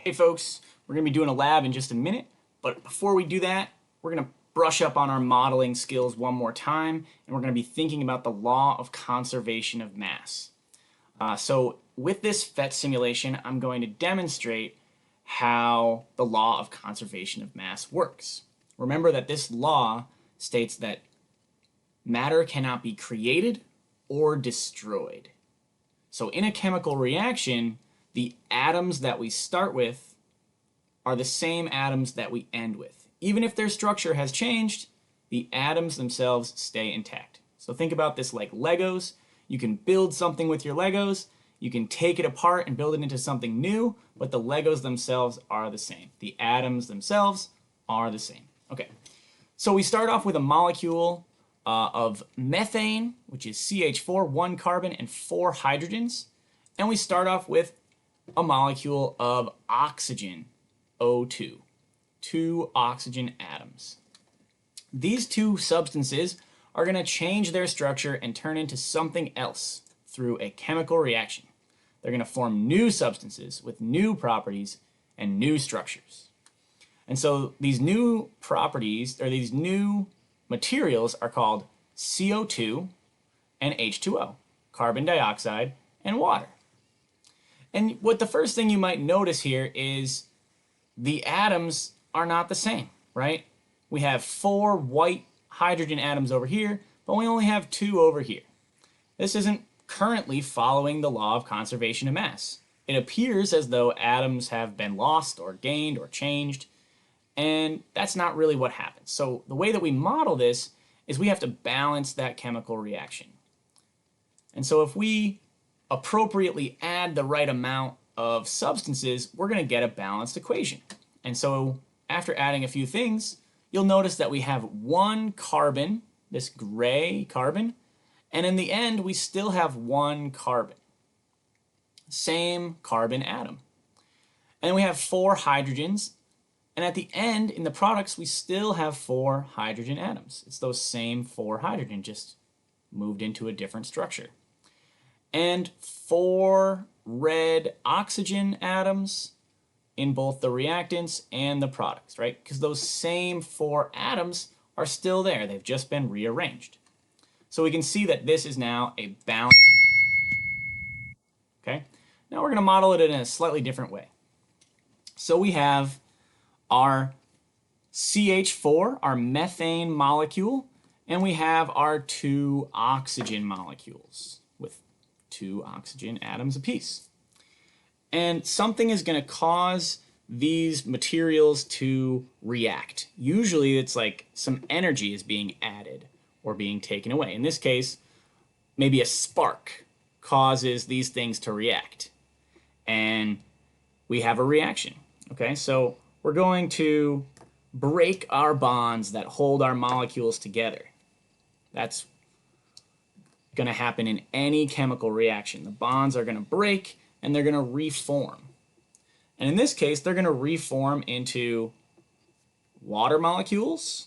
Hey folks, we're going to be doing a lab in just a minute, but before we do that, we're going to brush up on our modeling skills one more time, and we're going to be thinking about the law of conservation of mass. So with this PhET simulation, I'm going to demonstrate how the law of conservation of mass works. Remember that this law states that matter cannot be created or destroyed. So in a chemical reaction, the atoms that we start with are the same atoms that we end with. Even if their structure has changed, the atoms themselves stay intact. So think about this like Legos. You can build something with your Legos, you can take it apart and build it into something new, but the Legos themselves are the same. The atoms themselves are the same. Okay, so we start off with a molecule of methane, which is CH4, 1 carbon and 4 hydrogens. And we start off with a molecule of oxygen, O2, 2 oxygen atoms. These two substances are going to change their structure and turn into something else through a chemical reaction. They're going to form new substances with new properties and new structures. And so these new properties, or these new materials, are called CO2 and H2O, carbon dioxide and water. And what the first thing you might notice here is the atoms are not the same, right? We have 4 white hydrogen atoms over here, but we only have 2 over here. This isn't currently following the law of conservation of mass. It appears as though atoms have been lost or gained or changed, and that's not really what happens. So the way that we model this is we have to balance that chemical reaction. And so if we appropriately add the right amount of substances, we're going to get a balanced equation. And so after adding a few things, you'll notice that we have 1 carbon, this gray carbon, and in the end we still have 1 carbon. Same carbon atom. And we have 4 hydrogens, and at the end in the products we still have 4 hydrogen atoms. It's those same 4 hydrogen, just moved into a different structure. And 4 red oxygen atoms in both the reactants and the products, right? Because those same 4 atoms are still there. They've just been rearranged. So we can see that this is now a balanced equation. Okay? Now we're going to model it in a slightly different way. So we have our CH4, our methane molecule, and we have our 2 oxygen molecules with 2 oxygen atoms apiece. And something is going to cause these materials to react. Usually it's like some energy is being added or being taken away. In this case, maybe a spark causes these things to react. And we have a reaction. Okay, so we're going to break our bonds that hold our molecules together. That's going to happen in any chemical reaction. The bonds are going to break and they're going to reform. And in this case, they're going to reform into water molecules,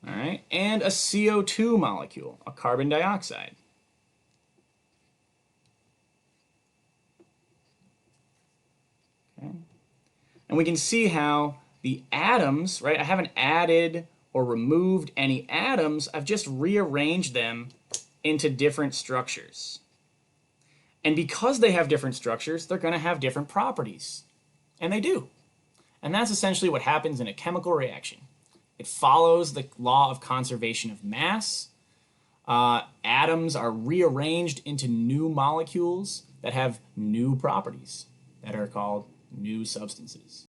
all right, and a CO2 molecule, a carbon dioxide. Okay. And we can see how the atoms, right, I haven't added or removed any atoms, I've just rearranged them into different structures. And because they have different structures, they're going to have different properties. And they do. And that's essentially what happens in a chemical reaction. It follows the law of conservation of mass. Atoms are rearranged into new molecules that have new properties that are called new substances.